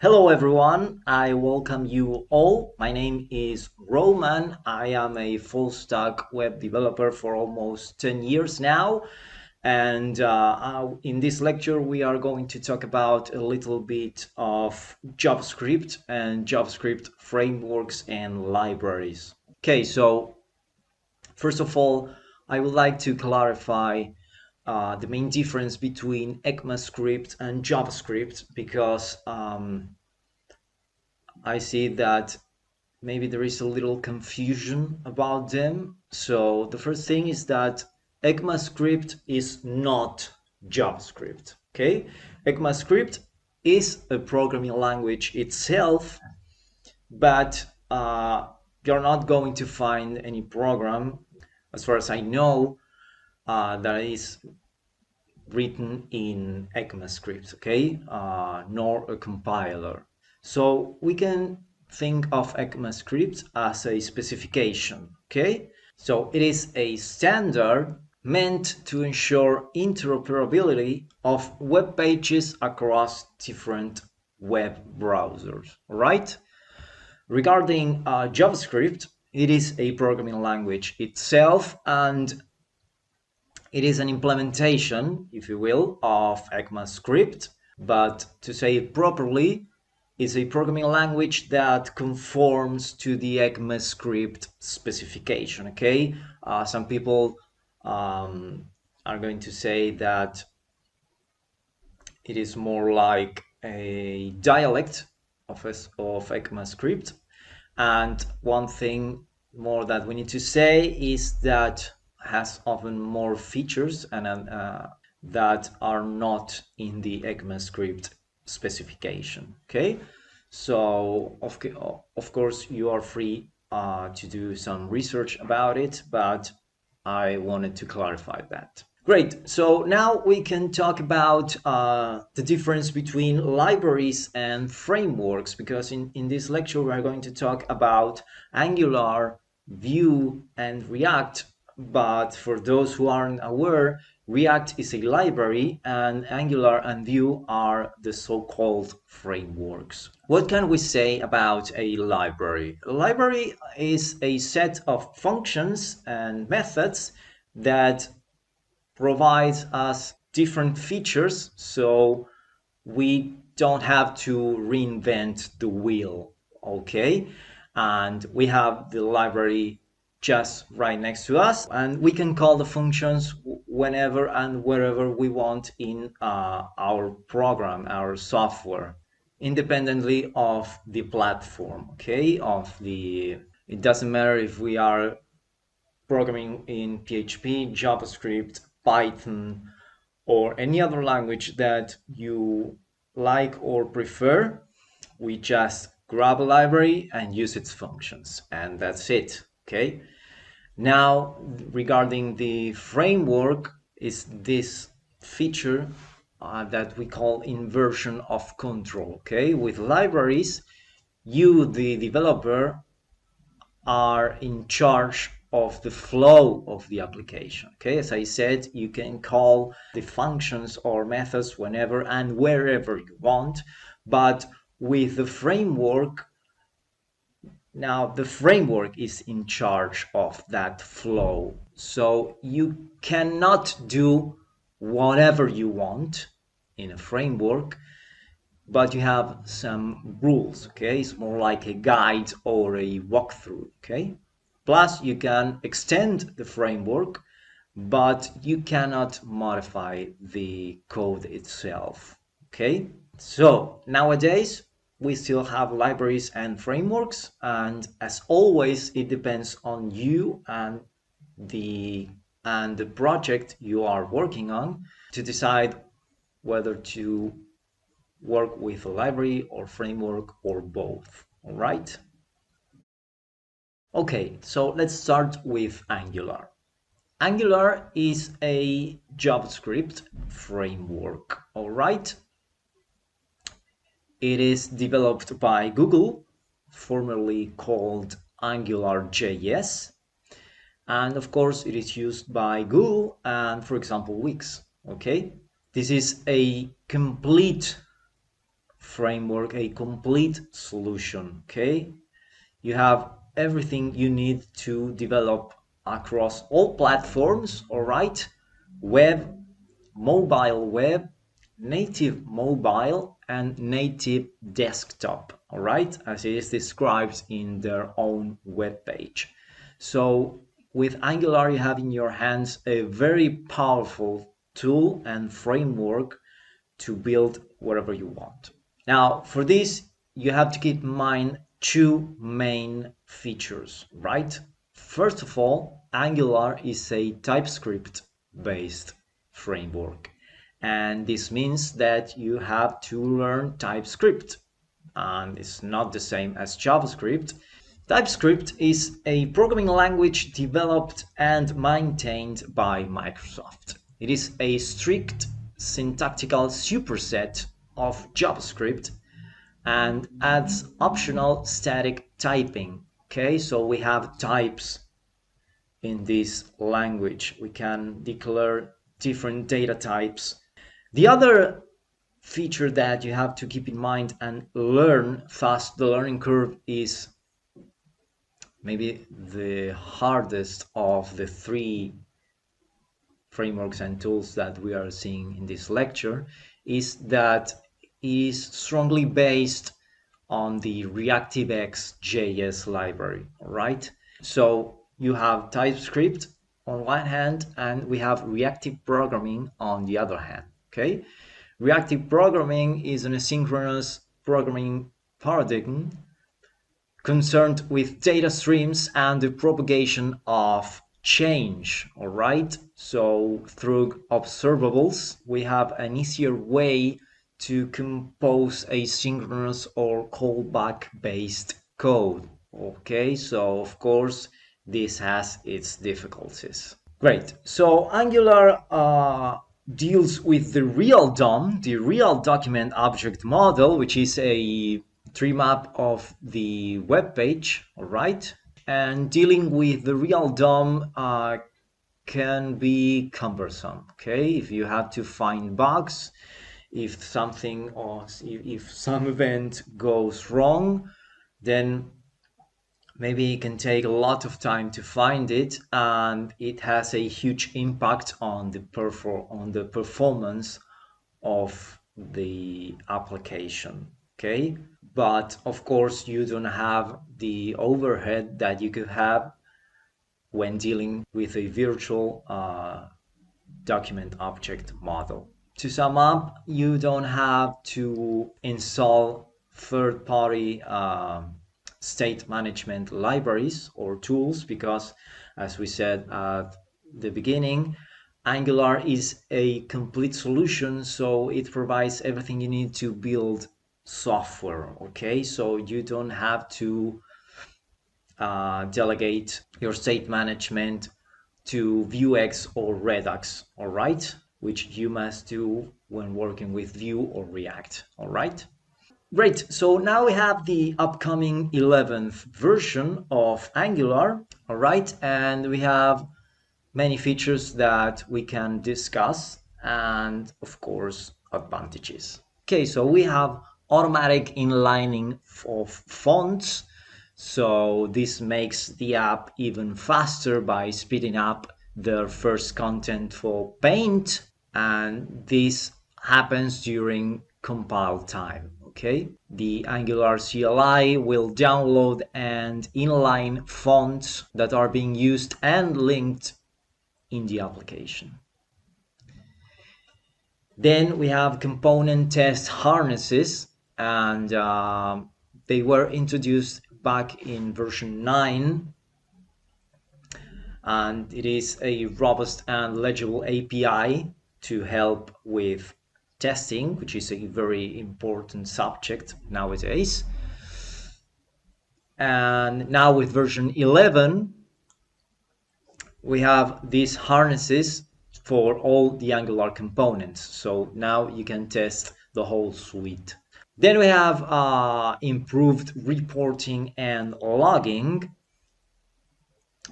Hello everyone, I welcome you all. My name is Roman. I am a full stack web developer for almost 10 years now. And in this lecture, we are going to talk about a little bit of JavaScript and JavaScript frameworks and libraries. Okay, so first of all, I would like to clarify the main difference between ECMAScript and JavaScript because I see that maybe there is a little confusion about them. So the first thing is that ECMAScript is not JavaScript. Okay, ECMAScript is a programming language itself, but you're not going to find any program, as far as I know, that is written in ECMAScript, okay, nor a compiler. So we can think of ECMAScript as a specification, okay? So it is a standard meant to ensure interoperability of web pages across different web browsers, all right? Regarding JavaScript, it is a programming language itself, and it is an implementation, if you will, of ECMAScript, but to say it properly, is a programming language that conforms to the ECMAScript specification, okay? Some people are going to say that it is more like a dialect of ECMAScript. And one thing more that we need to say is that has often more features and that are not in the ECMAScript specification. Okay, so of course you are free to do some research about it, but I wanted to clarify that. Great, so now we can talk about the difference between libraries and frameworks, because in this lecture we are going to talk about Angular, Vue, and React. But for those who aren't aware, React is a library and Angular and Vue are the so-called frameworks. What can we say about a library? A library is a set of functions and methods that provides us different features, so we don't have to reinvent the wheel, okay? And we have the library just right next to us, and we can call the functions whenever and wherever we want in our program, our software, independently of the platform, okay? It doesn't matter if we are programming in PHP, JavaScript, Python, or any other language that you like or prefer. We just grab a library and use its functions, and that's it, okay? Now, regarding the framework, is this feature that we call inversion of control, okay? With libraries, you, the developer, are in charge of the flow of the application. Okay, as I said, you can call the functions or methods whenever and wherever you want, but with the framework, now the framework is in charge of that flow. So you cannot do whatever you want in a framework, but you have some rules, okay? It's more like a guide or a walkthrough, okay? Plus, you can extend the framework, but you cannot modify the code itself, okay? So nowadays, we still have libraries and frameworks, and as always, it depends on you and the project you are working on to decide whether to work with a library or framework or both, all right? Okay, so let's start with Angular. Angular is a JavaScript framework, all right? It is developed by Google, formerly called angular.js, and of course it is used by Google and, for example, Wix, okay? This is a complete framework a complete solution, okay? You have everything you need to develop across all platforms, all right? Web, mobile web, native mobile, and native desktop, all right? As it is described in their own web page. So with Angular, you have in your hands a very powerful tool and framework to build whatever you want. Now, for this, you have to keep in mind two main features, right? First of all, Angular is a TypeScript-based framework. And this means that you have to learn TypeScript. And it's not the same as JavaScript. TypeScript is a programming language developed and maintained by Microsoft. It is a strict syntactical superset of JavaScript and adds optional static typing. Okay, so we have types in this language. We can declare different data types. The other feature that you have to keep in mind and learn fast, the learning curve, is maybe the hardest of the three frameworks and tools that we are seeing in this lecture, is that is strongly based on the react.js library, right? So you have TypeScript on one hand, and we have reactive programming on the other hand, okay? Reactive programming is an asynchronous programming paradigm concerned with data streams and the propagation of change, all right? So through observables, we have an easier way to compose asynchronous or callback-based code, okay? So of course, this has its difficulties. Great, so Angular deals with the real DOM, the real document object model, which is a tree map of the web page, all right? And dealing with the real DOM can be cumbersome, okay? If you have to find bugs, if something or if some event goes wrong, then maybe it can take a lot of time to find it, and it has a huge impact on the performance of the application, okay? But of course, you don't have the overhead that you could have when dealing with a virtual document object model. To sum up, you don't have to install third-party state management libraries or tools because, as we said at the beginning, Angular is a complete solution, so it provides everything you need to build software, okay? So you don't have to delegate your state management to Vuex or Redux, all right? Which you must do when working with Vue or React, all right? Great, so now we have the upcoming 11th version of Angular, all right? And we have many features that we can discuss and, of course, advantages. Okay, so we have automatic inlining of fonts. So this makes the app even faster by speeding up the first content for Paint, and this happens during compile time, okay? The Angular CLI will download and inline fonts that are being used and linked in the application. Then we have component test harnesses, and they were introduced back in version 9, and it is a robust and legible API to help with testing, which is a very important subject nowadays. And now with version 11, we have these harnesses for all the Angular components. So now you can test the whole suite. Then we have improved reporting and logging,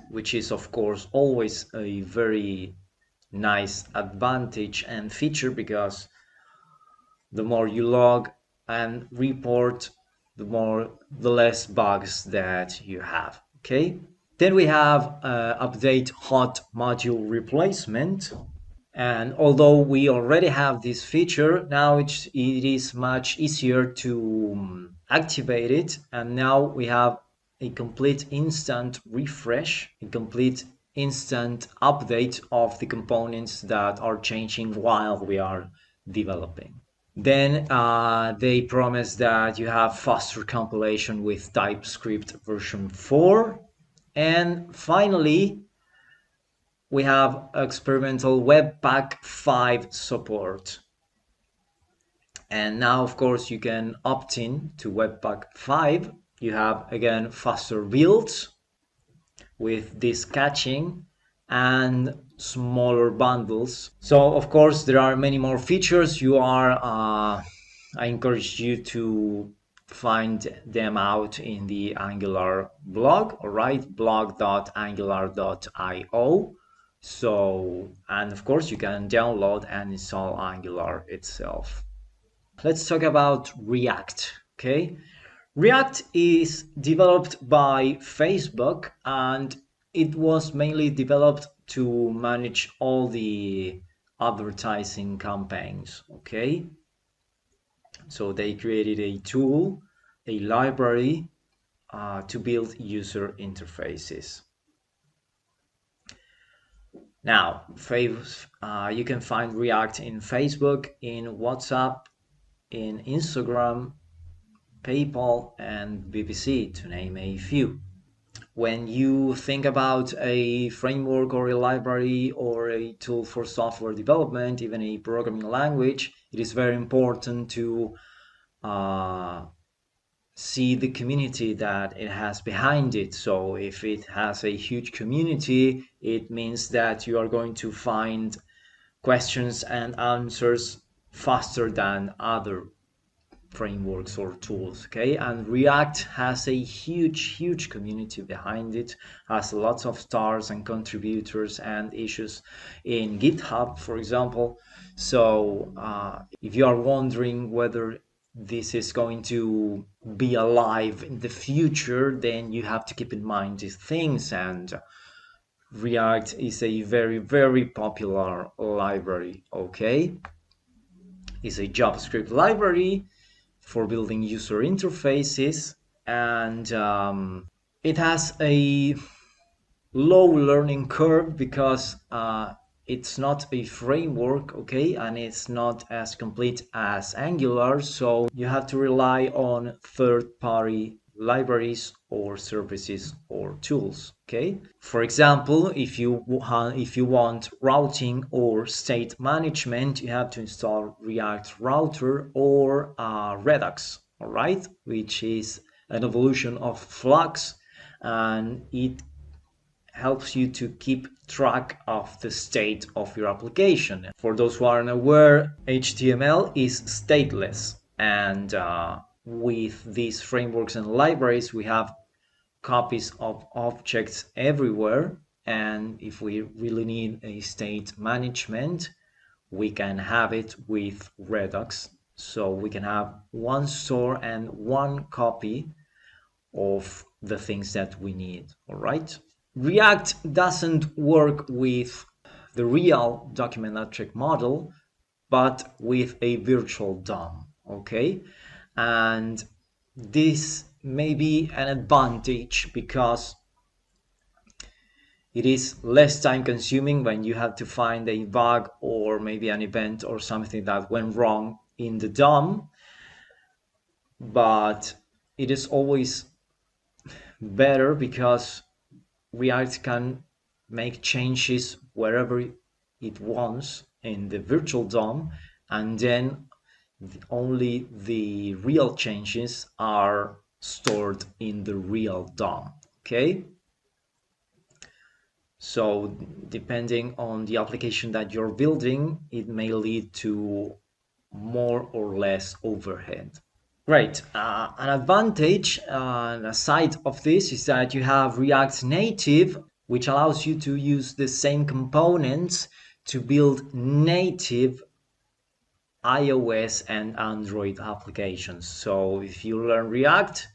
which is of course always a very nice advantage and feature, because the more you log, and report the less bugs that you have. Okay. Then we have update hot module replacement. And although we already have this feature, now it is much easier to activate it. And now we have a complete instant refresh, a complete instant update of the components that are changing while we are developing. Then they promise that you have faster compilation with TypeScript version 4. And finally, we have experimental Webpack 5 support. And now, of course, you can opt in to Webpack 5. You have, again, faster builds with this caching and smaller bundles. So, of course, there are many more features. I encourage you to find them out in the Angular blog, all right, blog.angular.io. So, and of course, you can download and install Angular itself. Let's talk about React, okay? React is developed by Facebook, and it was mainly developed to manage all the advertising campaigns, okay? So they created a tool, a library to build user interfaces. Now, you can find React in Facebook, in WhatsApp, in Instagram, PayPal, and BBC, to name a few. When you think about a framework or a library or a tool for software development, even a programming language, it is very important to see the community that it has behind it. So if it has a huge community, it means that you are going to find questions and answers faster than other frameworks or tools, okay? And React has a huge community behind it, has lots of stars and contributors and issues in GitHub, for example. So if you are wondering whether this is going to be alive in the future, then you have to keep in mind these things. And React is a very popular library, okay? It's a JavaScript library for building user interfaces, and it has a low learning curve because it's not a framework, okay, and it's not as complete as Angular, so you have to rely on third-party libraries or services or tools, okay? For example, if you want routing or state management, you have to install React Router or Redux, all right, which is an evolution of Flux, and it helps you to keep track of the state of your application. For those who aren't aware, HTML is stateless, and with these frameworks and libraries, we have copies of objects everywhere, and if we really need a state management, we can have it with Redux. So we can have one store and one copy of the things that we need, all right? React doesn't work with the real document object model, but with a virtual DOM, okay? And this may be an advantage because it is less time consuming when you have to find a bug or maybe an event or something that went wrong in the DOM, but it is always better because React can make changes wherever it wants in the virtual DOM, and then only the real changes are stored in the real DOM, okay? So depending on the application that you're building, it may lead to more or less overhead. Great. An advantage aside of this is that you have React Native, which allows you to use the same components to build native iOS and Android applications. So if you learn React,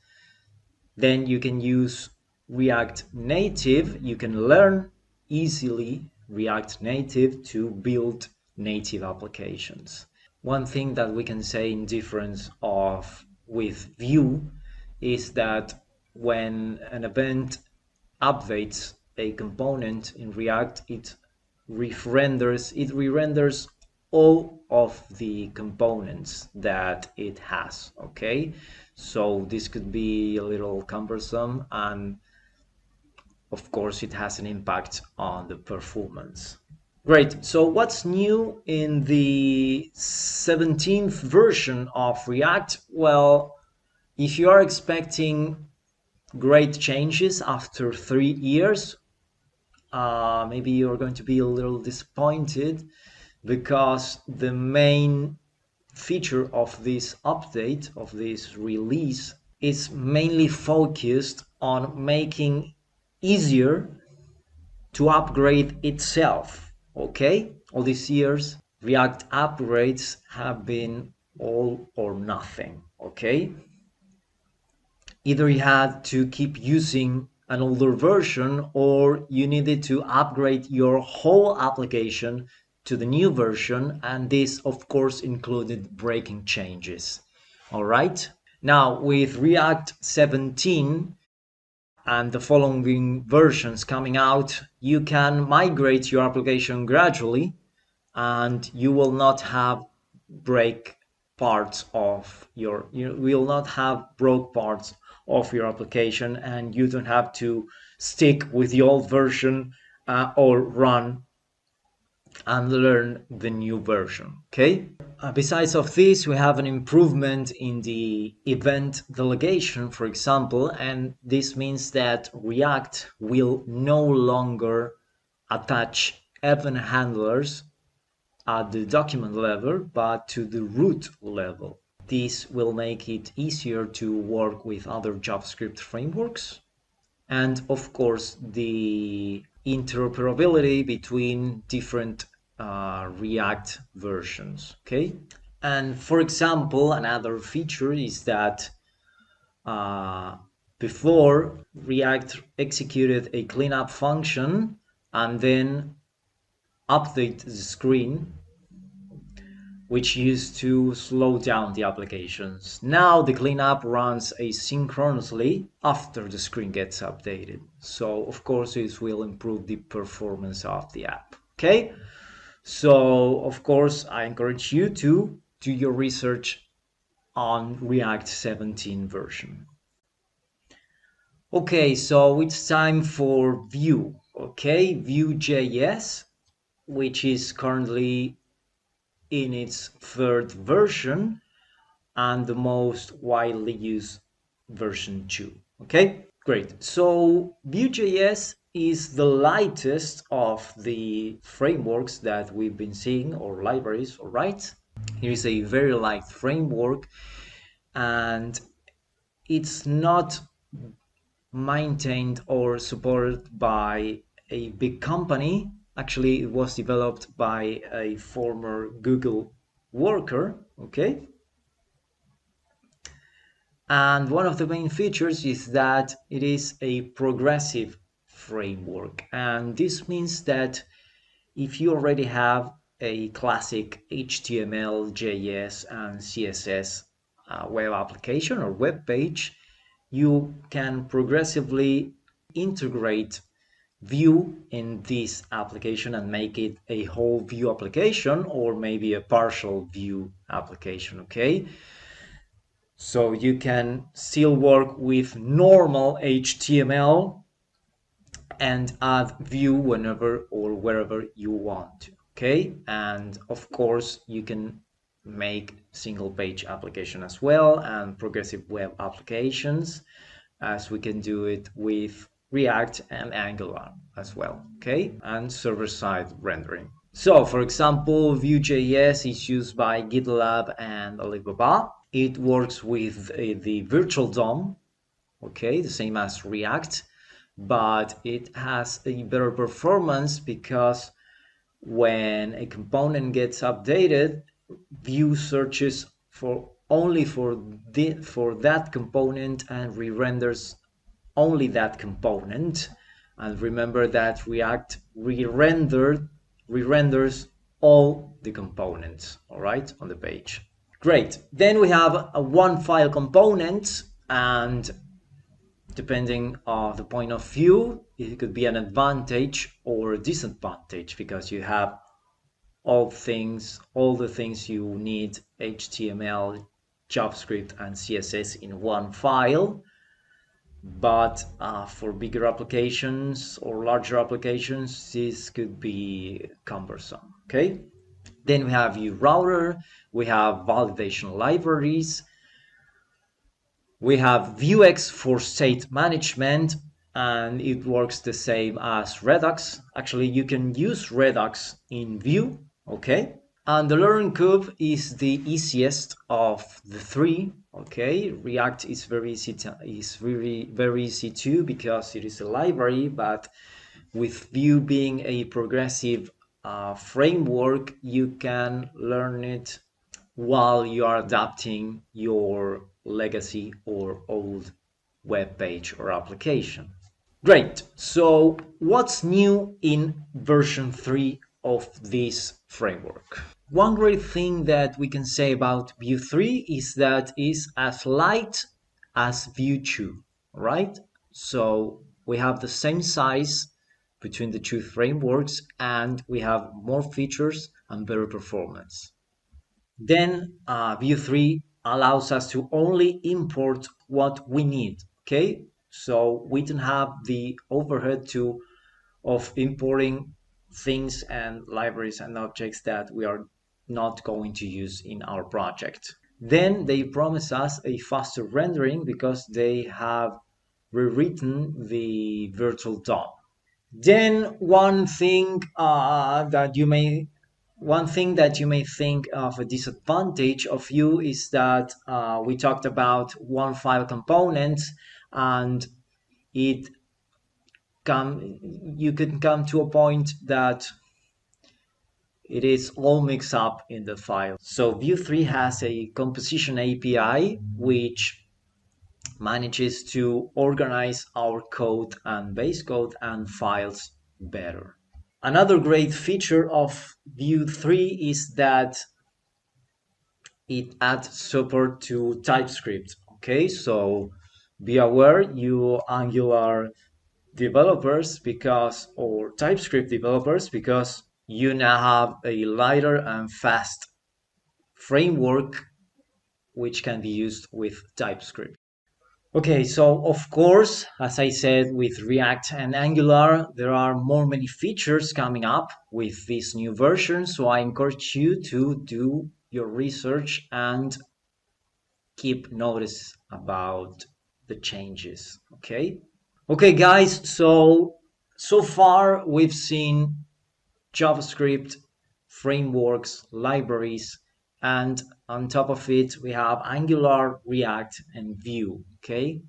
then you can use React Native. You can learn easily React Native to build native applications. One thing that we can say in difference of with Vue is that when an event updates a component in React, it re-renders all of the components that it has. Okay, so this could be a little cumbersome, and of course it has an impact on the performance. Great, so what's new in the 17th version of React? Well, if you are expecting great changes after 3 years, maybe you're going to be a little disappointed, because the main feature of this update, of this release, is mainly focused on making easier to upgrade itself. Okay, all these years React upgrades have been all or nothing. Okay, either you had to keep using an older version, or you needed to upgrade your whole application to the new version, and this of course included breaking changes. All right, now with React 17 and the following versions coming out, you can migrate your application gradually, and you will not have break parts of your, you will not have broke parts of your application, and you don't have to stick with the old version or run and learn the new version. Okay, besides of this, we have an improvement in the event delegation, for example, and this means that React will no longer attach event handlers at the document level, but to the root level. This will make it easier to work with other JavaScript frameworks, and of course the interoperability between different React versions. Okay, and for example, another feature is that before, React executed a cleanup function and then update the screen, which used to slow down the applications. Now the cleanup runs asynchronously after the screen gets updated. So of course this will improve the performance of the app. Okay, so of course I encourage you to do your research on React 17 version. Okay, so it's time for Vue. Okay, Vue.js, which is currently in its 3rd version and the most widely used version 2. Okay, great. So Vue.js is the lightest of the frameworks that we've been seeing, or libraries, all right? Here is a very light framework, and it's not maintained or supported by a big company. Actually, it was developed by a former Google worker. Okay, and one of the main features is that it is a progressive framework, and this means that if you already have a classic HTML, JS, and CSS web application or web page, you can progressively integrate Vue in this application and make it a whole Vue application, or maybe a partial Vue application. Okay, so you can still work with normal HTML and add Vue whenever or wherever you want. Okay, and of course you can make single page application as well, and progressive web applications, as we can do it with React and Angular as well. Okay, and server-side rendering. So for example, Vue.js is used by GitLab and Alibaba. It works with the virtual DOM, okay, the same as React, but it has a better performance because when a component gets updated, Vue searches for only for that component and re-renders only that component. And remember that React re-renders all the components, all right, on the page. Great. Then we have a one file component, and depending on the point of view, it could be an advantage or a disadvantage because you have all the things you need, HTML, JavaScript, and CSS in one file. But for bigger applications or larger applications, this could be cumbersome. Okay. Then we have Vue router, we have validation libraries, we have Vuex for state management, and it works the same as Redux. Actually, you can use Redux in Vue, okay? And the learning curve is the easiest of the three, okay? React is very easy too because it is a library, but with Vue being a progressive framework, you can learn it while you are adapting your legacy or old web page or application. Great. So what's new in version 3 of this framework? One great thing that we can say about Vue 3 is that it's as light as Vue 2, right? So we have the same size between the two frameworks and we have more features and better performance. Then Vue 3 allows us to only import what we need, okay? So we don't have the overhead of importing things and libraries and objects that we are not going to use in our project. Then they promise us a faster rendering because they have rewritten the virtual DOM. Then one thing that you may think of a disadvantage of Vue is that we talked about one file components, and it you can come to a point that it is all mixed up in the file. So Vue 3 has a composition API which manages to organize our code and base code and files better. Another great feature of Vue 3 is that it adds support to TypeScript. Okay, so be aware, you Angular developers or TypeScript developers, because you now have a lighter and fast framework which can be used with TypeScript. Okay, so of course, as I said, with React and Angular, there are many features coming up with this new version. So I encourage you to do your research and keep notice about the changes. Okay, guys. So far we've seen JavaScript frameworks, libraries, and on top of it, we have Angular, React, and Vue. Okay,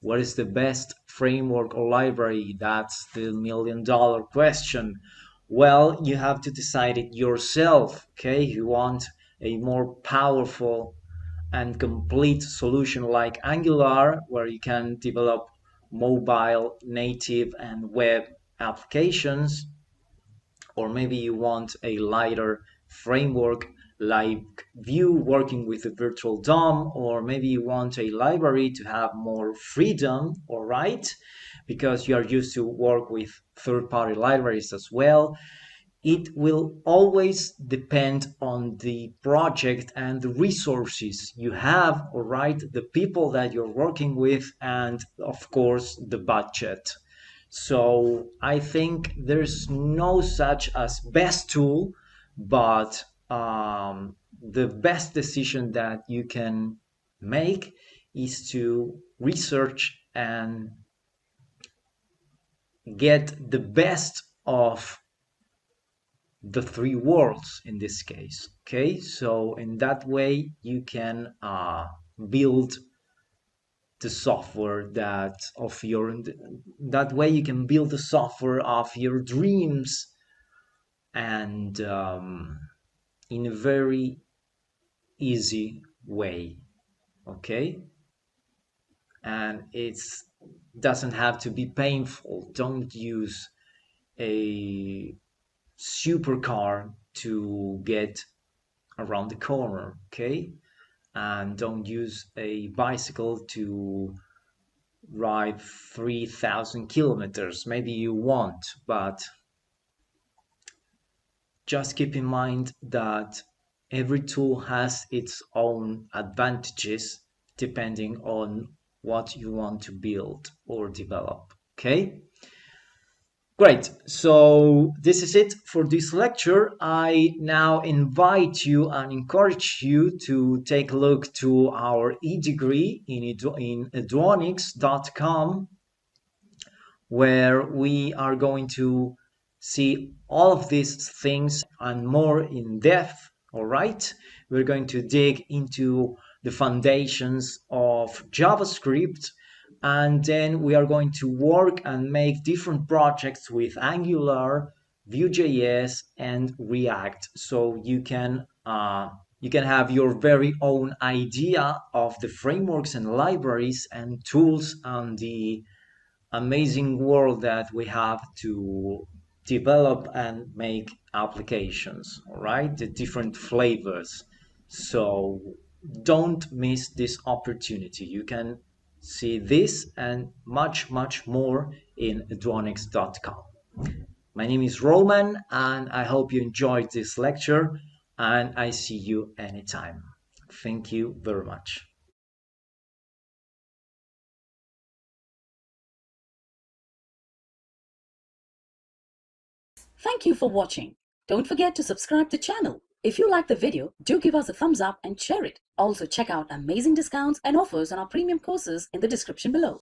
what is the best framework or library? That's the million-dollar question. Well, you have to decide it yourself. Okay, you want a more powerful and complete solution like Angular, where you can develop mobile, native, and web applications, or maybe you want a lighter framework like Vue working with a virtual DOM, or maybe you want a library to have more freedom, all right, because you are used to work with third-party libraries as well. It will always depend on the project and the resources you have, all right, the people that you're working with, and of course the budget. So I think there's no such as best tool, but the best decision that you can make is to research and get the best of the three worlds in this case. Okay, so in that way you can build the software that way you can build the software of your dreams, and in a very easy way, okay? And it doesn't have to be painful. Don't use a supercar to get around the corner, okay? And don't use a bicycle to ride 3,000 kilometers. Maybe you want, but just keep in mind that every tool has its own advantages depending on what you want to build or develop, okay? Great, so this is it for this lecture. I now invite you and encourage you to take a look to our e-degree in eduonix.com, where we are going to see all of these things and more in depth. All right, we're going to dig into the foundations of JavaScript, and then we are going to work and make different projects with Angular, Vue.js, and React, so you can have your very own idea of the frameworks and libraries and tools and the amazing world that we have to develop and make applications, all right? The different flavors. So don't miss this opportunity. You can see this and much, much more in Eduonix.com. My name is Roman, and I hope you enjoyed this lecture, and I see you anytime. Thank you very much. Thank you for watching. Don't forget to subscribe to the channel. If you like the video, do give us a thumbs up and share it. Also check out amazing discounts and offers on our premium courses in the description below.